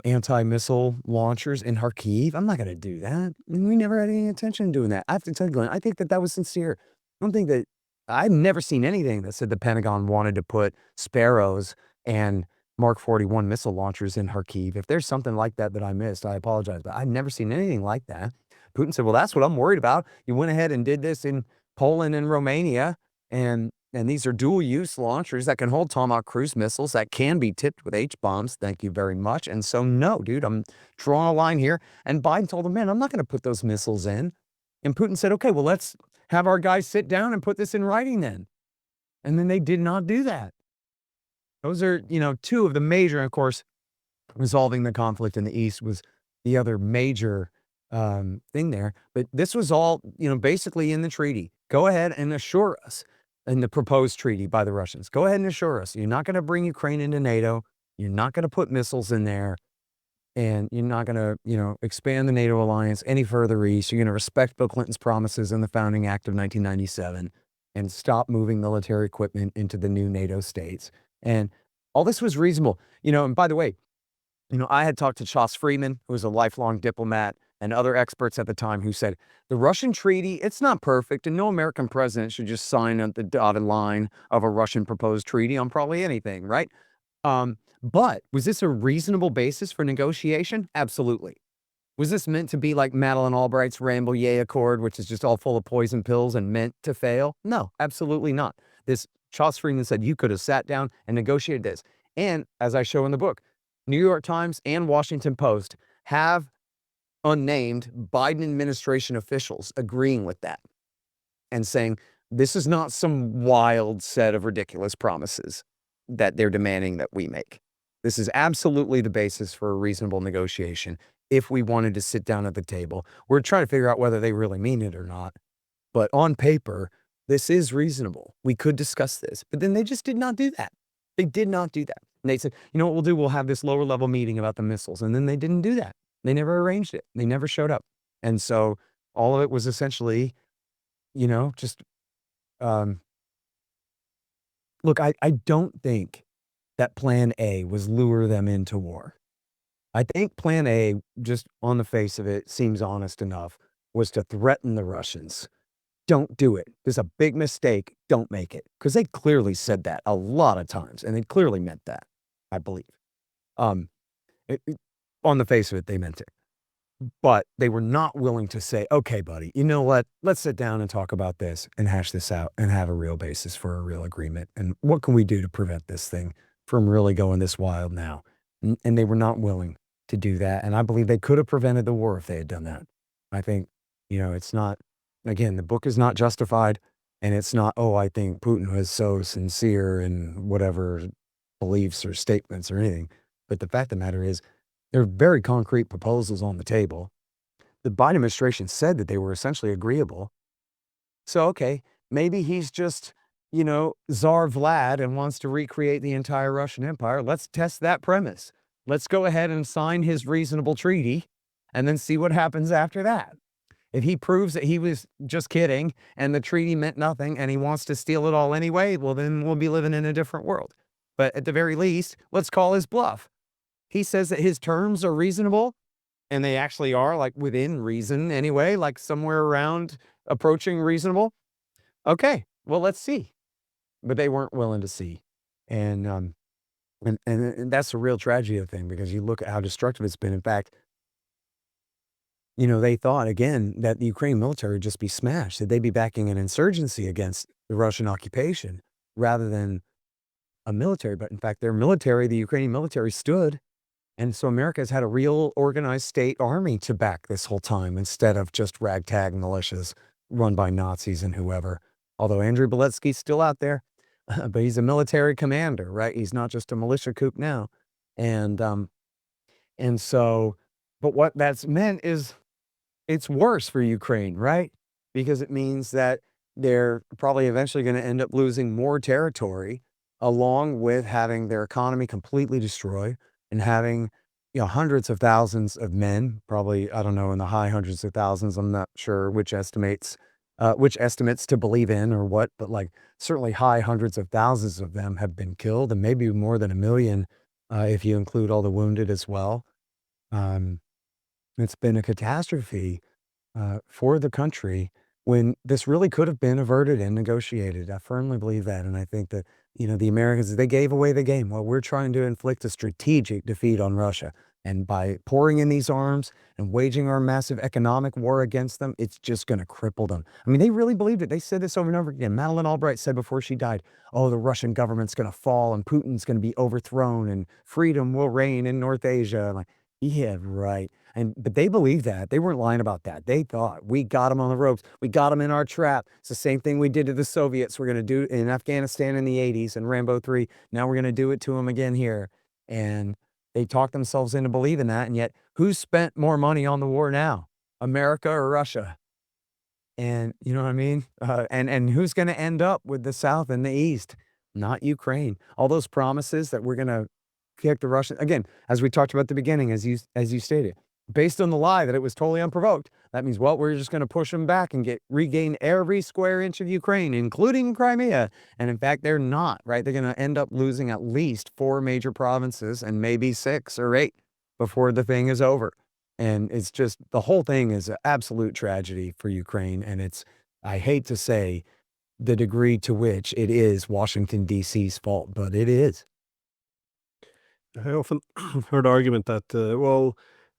Speaker 2: anti-missile launchers in Kharkiv? I'm not going to do that. And we never had any intention of doing that. I have to tell you, Glenn, I think that was sincere. I don't think that I've never seen anything that said the Pentagon wanted to put Sparrows and Mark 41 missile launchers in Kharkiv. If there's something like that I missed, I apologize, but I've never seen anything like that. Putin said, well, that's what I'm worried about. You went ahead and did this in Poland and Romania, and these are dual-use launchers that can hold Tomahawk cruise missiles that can be tipped with H-bombs. Thank you very much. And so, no, dude, I'm drawing a line here. And Biden told him, man, I'm not going to put those missiles in. And Putin said, okay, well, let's have our guys sit down and put this in writing then. And then they did not do that. Those are, two of the major, and of course, resolving the conflict in the East was the other major thing there. But this was all, basically in the treaty. Go ahead and assure us, in the proposed treaty by the Russians, go ahead and assure us you're not going to bring Ukraine into NATO. You're not going to put missiles in there. And you're not going to, expand the NATO alliance any further east. You're going to respect Bill Clinton's promises in the Founding Act of 1997 and stop moving military equipment into the new NATO states. And all this was reasonable. And by the way, I had talked to Chas Freeman, who was a lifelong diplomat, and other experts at the time who said, the Russian treaty, it's not perfect, and no American president should just sign on the dotted line of a Russian proposed treaty on probably anything, right? But was this a reasonable basis for negotiation? Absolutely. Was this meant to be like Madeleine Albright's Rambouillet Accord, which is just all full of poison pills and meant to fail? No, absolutely not. This Chas Freeman said you could have sat down and negotiated this. And as I show in the book, New York Times and Washington Post have unnamed Biden administration officials agreeing with that and saying this is not some wild set of ridiculous promises that they're demanding that we make. This is absolutely the basis for a reasonable negotiation. If we wanted to sit down at the table, we're trying to figure out whether they really mean it or not. But on paper, this is reasonable. We could discuss this. But then they just did not do that. They did not do that. And they said, you know what we'll do? We'll have this lower level meeting about the missiles. And then they didn't do that. They never arranged it. They never showed up. And so all of it was essentially, just, look, I don't think that plan A was lure them into war. I think plan A, just on the face of it, seems honest enough, was to threaten the Russians. Don't do it. There's a big mistake. Don't make it. Because they clearly said that a lot of times, and they clearly meant that, I believe. On the face of it, they meant it. But they were not willing to say, okay, buddy, you know what? Let's sit down and talk about this and hash this out and have a real basis for a real agreement. And what can we do to prevent this thing from really going this wild now? And they were not willing to do that. And I believe they could have prevented the war if they had done that. I think, it's not, again, the book is not justified. And it's not, I think Putin was so sincere in whatever beliefs or statements or anything. But the fact of the matter is, there are very concrete proposals on the table. The Biden administration said that they were essentially agreeable. So, okay, maybe he's just, Tsar Vlad and wants to recreate the entire Russian Empire. Let's test that premise. Let's go ahead and sign his reasonable treaty and then see what happens after that. If he proves that he was just kidding and the treaty meant nothing and he wants to steal it all anyway, well, then we'll be living in a different world. But at the very least, let's call his bluff. He says that his terms are reasonable, and they actually are, like, within reason anyway, like somewhere around approaching reasonable. Okay, well, let's see. But they weren't willing to see. And that's the real tragedy of the thing, because you look at how destructive it's been. In fact, they thought, again, that the Ukrainian military would just be smashed, that they'd be backing an insurgency against the Russian occupation rather than a military. But in fact, their military, the Ukrainian military, stood And so America has had a real organized state army to back this whole time instead of just ragtag militias run by Nazis and whoever. Although Andrew Beletsky's still out there, but he's a military commander, right? He's not just a militia kook now. And so, but what that's meant is it's worse for Ukraine, right? Because it means that they're probably eventually going to end up losing more territory, along with having their economy completely destroyed and having, hundreds of thousands of men, probably, I don't know, in the high hundreds of thousands. I'm not sure which estimates to believe in or what, but like certainly high hundreds of thousands of them have been killed, and maybe more than 1 million, if you include all the wounded as well. It's been a catastrophe for the country when this really could have been averted and negotiated. I firmly believe that. And I think that, the Americans, they gave away the game. Well, we're trying to inflict a strategic defeat on Russia. And by pouring in these arms and waging our massive economic war against them, it's just going to cripple them. I mean, they really believed it. They said this over and over again. Madeleine Albright said before she died, oh, the Russian government's going to fall and Putin's going to be overthrown and freedom will reign in North Asia. I'm like, yeah, right. But they believed that. They weren't lying about that. They thought, we got them on the ropes. We got them in our trap. It's the same thing we did to the Soviets. We're going to do it in Afghanistan in the 80s and Rambo 3. Now we're going to do it to them again here. And they talked themselves into believing that. And yet, who's spent more money on the war now? America or Russia? And you know what I mean? And who's going to end up with the South and the East? Not Ukraine. All those promises that we're going to kick the Russians, again, as we talked about at the beginning, as you stated, based on the lie that it was totally unprovoked. That means, well, we're just going to push them back and regain every square inch of Ukraine, including Crimea. And in fact, they're not, right? They're going to end up losing at least 4 major provinces and maybe 6 or 8 before the thing is over. And it's just, the whole thing is an absolute tragedy for Ukraine. And I hate to say the degree to which it is Washington, D.C.'s fault, but it is.
Speaker 1: I often heard the argument that,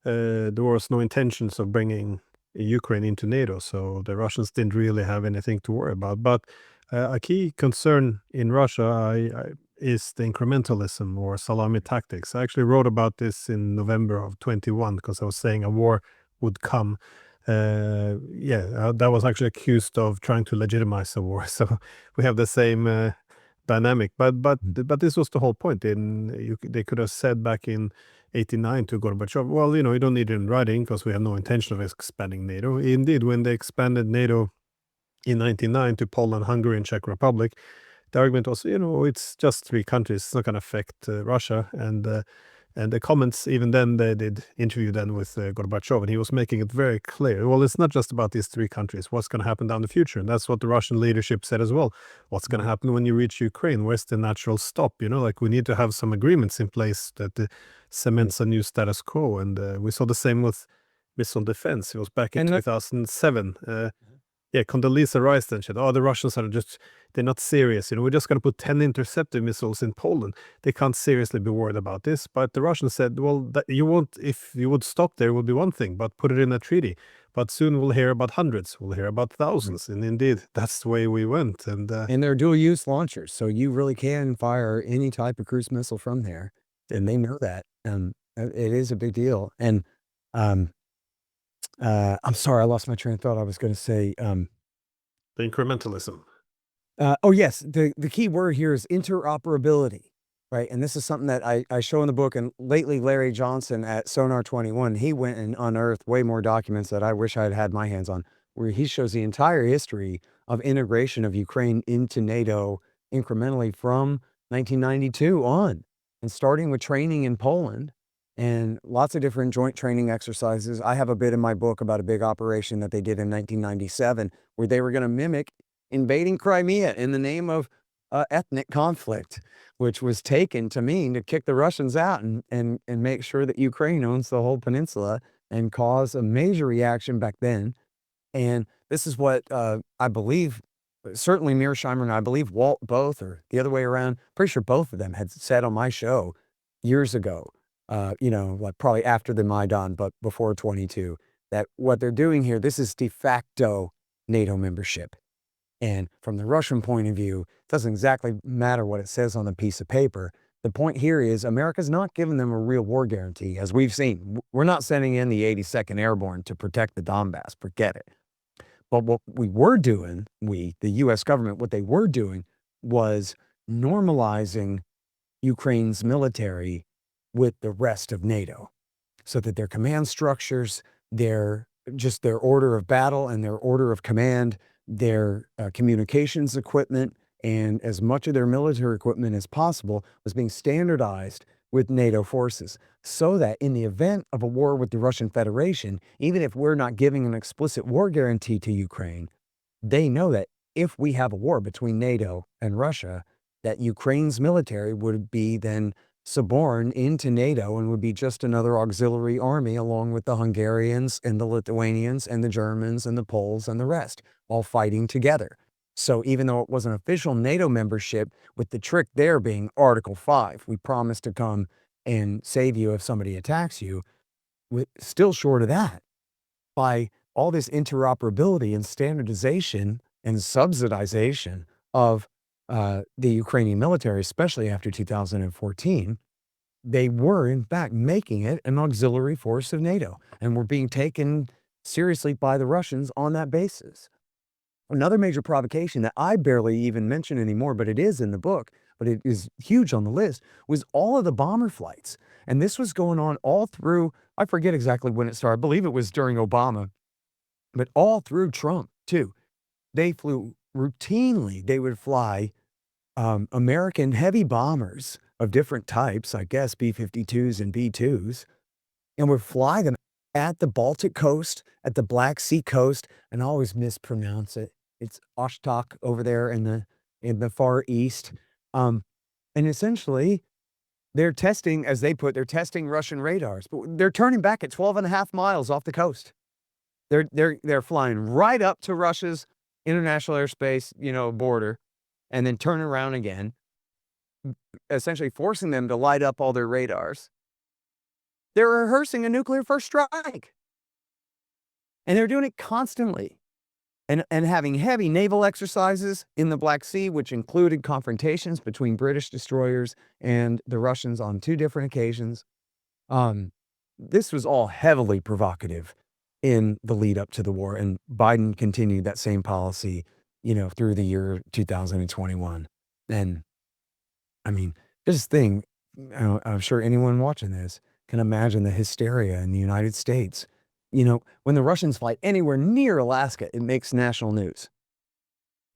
Speaker 1: there was no intentions of bringing Ukraine into NATO, so the Russians didn't really have anything to worry about. But a key concern in Russia is the incrementalism or salami tactics. I actually wrote about this in November of 21 because I was saying a war would come. That was actually accused of trying to legitimize a war. So we have the same dynamic, but this was the whole point. They could have said back in 89 to Gorbachev, well, you don't need it in writing because we have no intention of expanding NATO. Indeed, when they expanded NATO in 99 to Poland, Hungary, and Czech Republic, the argument was, it's just 3 countries, it's not going to affect Russia. And the comments, even then, they did interview then with Gorbachev, and he was making it very clear. Well, it's not just about these 3 countries. What's going to happen down the future? And that's what the Russian leadership said as well. What's going to happen when you reach Ukraine? Where's the natural stop? Like we need to have some agreements in place that cements a new status quo. And we saw the same with missile defense. It was back in 2007. Condoleezza Rice then said, the Russians they're not serious. We're just going to put 10 interceptor missiles in Poland. They can't seriously be worried about this. But the Russians said, well, if you would stop there, it would be one thing, but put it in a treaty. But soon we'll hear about hundreds, we'll hear about thousands. And indeed, that's the way we went. And
Speaker 2: they're dual-use launchers, so you really can fire any type of cruise missile from there. And they know that. It is a big deal. And I'm sorry, I lost my train of thought. I was going to say
Speaker 1: the incrementalism.
Speaker 2: Yes, the key word here is interoperability, right? And this is something that I show in the book. And lately, Larry Johnson at Sonar 21, he went and unearthed way more documents that I wish I had my hands on, where he shows the entire history of integration of Ukraine into NATO incrementally from 1992 on, and starting with training in Poland. And lots of different joint training exercises. I have a bit in my book about a big operation that they did in 1997 where they were going to mimic invading Crimea in the name of ethnic conflict, which was taken to mean to kick the Russians out and make sure that Ukraine owns the whole peninsula and cause a major reaction back then. And this is what I believe, certainly Mearsheimer and I believe Walt both, or the other way around, pretty sure both of them had said on my show years ago, like probably after the Maidan, but before 22, that what they're doing here, this is de facto NATO membership. And from the Russian point of view, it doesn't exactly matter what it says on the piece of paper. The point here is America's not giving them a real war guarantee, as we've seen. We're not sending in the 82nd Airborne to protect the Donbass. Forget it. But what we were doing, the U.S. government, what they were doing was normalizing Ukraine's military with the rest of NATO, so that their command structures, their order of battle and their order of command, their communications equipment, and as much of their military equipment as possible was being standardized with NATO forces, so that in the event of a war with the Russian Federation, even if we're not giving an explicit war guarantee to Ukraine, they know that if we have a war between NATO and Russia, that Ukraine's military would be then suborned into NATO and would be just another auxiliary army along with the Hungarians and the Lithuanians and the Germans and the Poles and the rest, all fighting together. So even though it was an official NATO membership, with the trick there being Article 5, we promise to come and save you if somebody attacks you, still short of that, by all this interoperability and standardization and subsidization of the Ukrainian military, especially after 2014, they were in fact making it an auxiliary force of NATO and were being taken seriously by the Russians on that basis. Another major provocation that I barely even mention anymore, but it is in the book, but it is huge on the list, was all of the bomber flights. And this was going on all through, I forget exactly when it started, I believe it was during Obama, but all through Trump too. They flew routinely, they would fly American heavy bombers of different types, I guess B-52s and B-2s, and would fly them at the Baltic coast, at the Black Sea coast, and I always mispronounce it. It's Oshtok over there in the far east. And essentially, they're testing, as they put, they're testing Russian radars, but they're turning back at 12.5 miles off the coast. They're flying right up to Russia's international airspace, border, and then turn around again, essentially forcing them to light up all their radars. They're rehearsing a nuclear first strike. And they're doing it constantly. And having heavy naval exercises in the Black Sea, which included confrontations between British destroyers and the Russians on 2 different occasions. This was all heavily provocative in the lead up to the war. And Biden continued that same policy, through the year 2021. And I mean, this thing, I'm sure anyone watching this can imagine the hysteria in the United States. When the Russians fly anywhere near Alaska, it makes national news.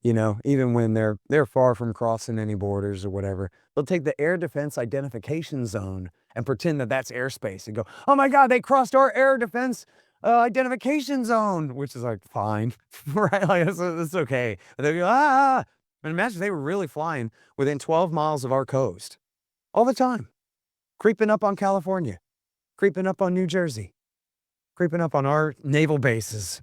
Speaker 2: Even when they're far from crossing any borders or whatever, they'll take the air defense identification zone and pretend that that's airspace and go, "Oh my God, they crossed our air defense identification zone," which is like, fine, right? Like, it's okay. But they go, "Ah." And imagine they were really flying within 12 miles of our coast all the time, creeping up on California, creeping up on New Jersey, creeping up on our naval bases,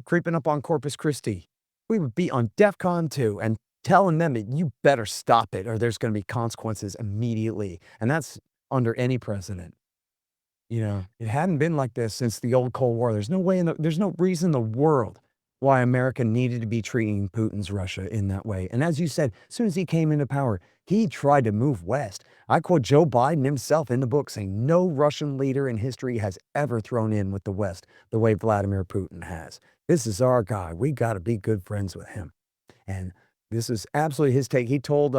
Speaker 2: creeping up on Corpus Christi. We would be on DEFCON 2 and telling them that you better stop it or there's going to be consequences immediately. And that's under any president. It hadn't been like this since the old Cold War. There's no reason in the world why America needed to be treating Putin's Russia in that way. And as you said, as soon as he came into power, he tried to move west. I quote Joe Biden himself in the book saying, "No Russian leader in history has ever thrown in with the West the way Vladimir Putin has. This is our guy. We got to be good friends with him." And this is absolutely his take. He told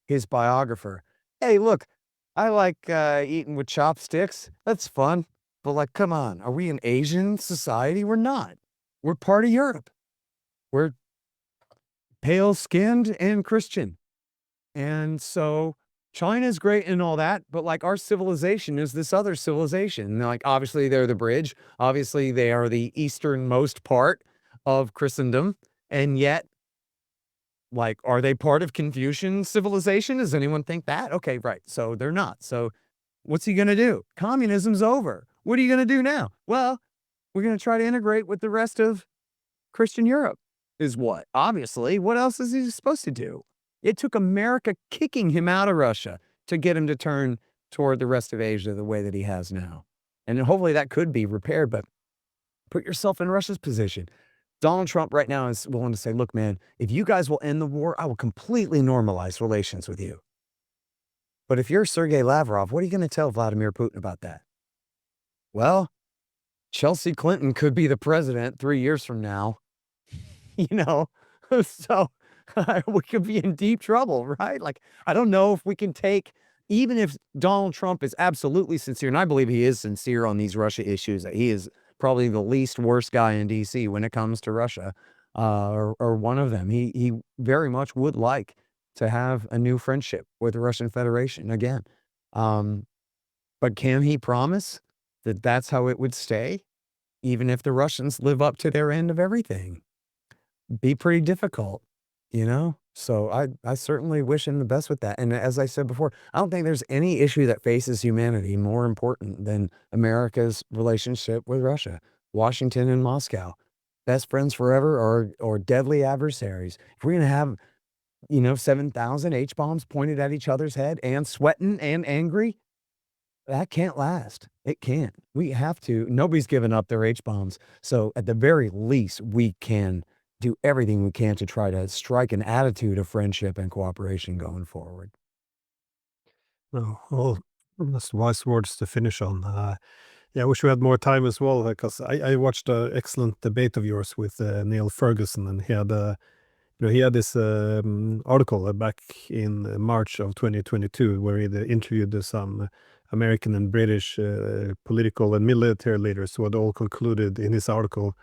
Speaker 2: his biographer, "Hey, look, I like eating with chopsticks. That's fun. But come on, are we an Asian society? We're not. We're part of Europe. We're pale-skinned and Christian. And so China's great and all that, but our civilization is this other civilization. And obviously they're the bridge. Obviously they are the easternmost part of Christendom. And yet, are they part of Confucian civilization? Does anyone think that? Okay, right. So they're not. So what's he going to do? Communism's over. What are you going to do now? Well, we're going to try to integrate with the rest of Christian Europe is what? Obviously, what else is he supposed to do? It took America kicking him out of Russia to get him to turn toward the rest of Asia the way that he has now. And hopefully that could be repaired, but put yourself in Russia's position. Donald Trump right now is willing to say, "Look, man, if you guys will end the war, I will completely normalize relations with you." But if you're Sergei Lavrov, what are you going to tell Vladimir Putin about that? Well, Chelsea Clinton could be the president 3 years from now, you know? So we could be in deep trouble, right? Like, I don't know if we can take, even if Donald Trump is absolutely sincere, and I believe he is sincere on these Russia issues, that he is probably the least worst guy in DC when it comes to Russia, or one of them. He very much would like to have a new friendship with the Russian Federation again. But can he promise that that's how it would stay, even if the Russians live up to their end of everything? Be pretty difficult, you know? So I certainly wish him the best with that. And as I said before, I don't think there's any issue that faces humanity more important than America's relationship with Russia. Washington and Moscow, best friends forever or deadly adversaries. If we're going to have, 7,000 H-bombs pointed at each other's head and sweating and angry, that can't last. It can't. We have to. Nobody's given up their H-bombs. So at the very least, we can do everything we can to try to strike an attitude of friendship and cooperation going forward.
Speaker 1: No, well, that's wise words to finish on. Yeah, I wish we had more time as well, because I watched an excellent debate of yours with Neil Ferguson, and he had he had this article back in March of 2022 where he interviewed some American and British political and military leaders who had all concluded in his article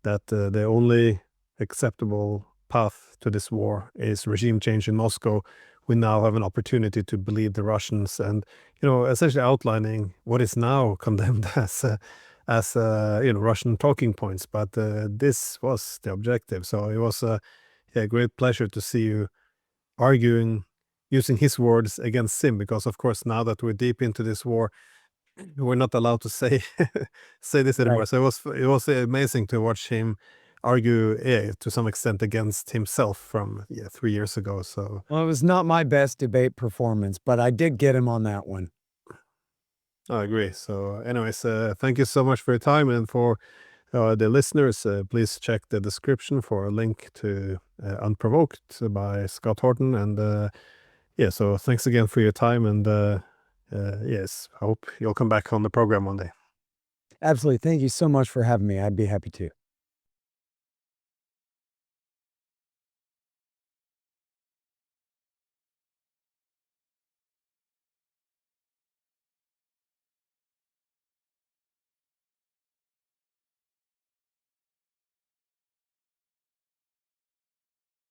Speaker 1: that the only acceptable path to this war is regime change in Moscow. We now have an opportunity to believe the Russians, and essentially outlining what is now condemned as Russian talking points. But this was the objective, so it was a great pleasure to see you arguing using his words against him, because of course now that we're deep into this war, we're not allowed to say say this anymore.
Speaker 2: Right.
Speaker 1: So it was amazing to watch him argue to some extent against himself from 3 years ago. So
Speaker 2: Well, it was not my best debate performance, but I did get him on that one.
Speaker 1: I agree. So anyways, thank you so much for your time, and for the listeners, please check the description for a link to Unprovoked by Scott Horton. And so thanks again for your time, and yes, I hope you'll come back on the program one day.
Speaker 2: Absolutely. Thank you so much for having me. I'd be happy to.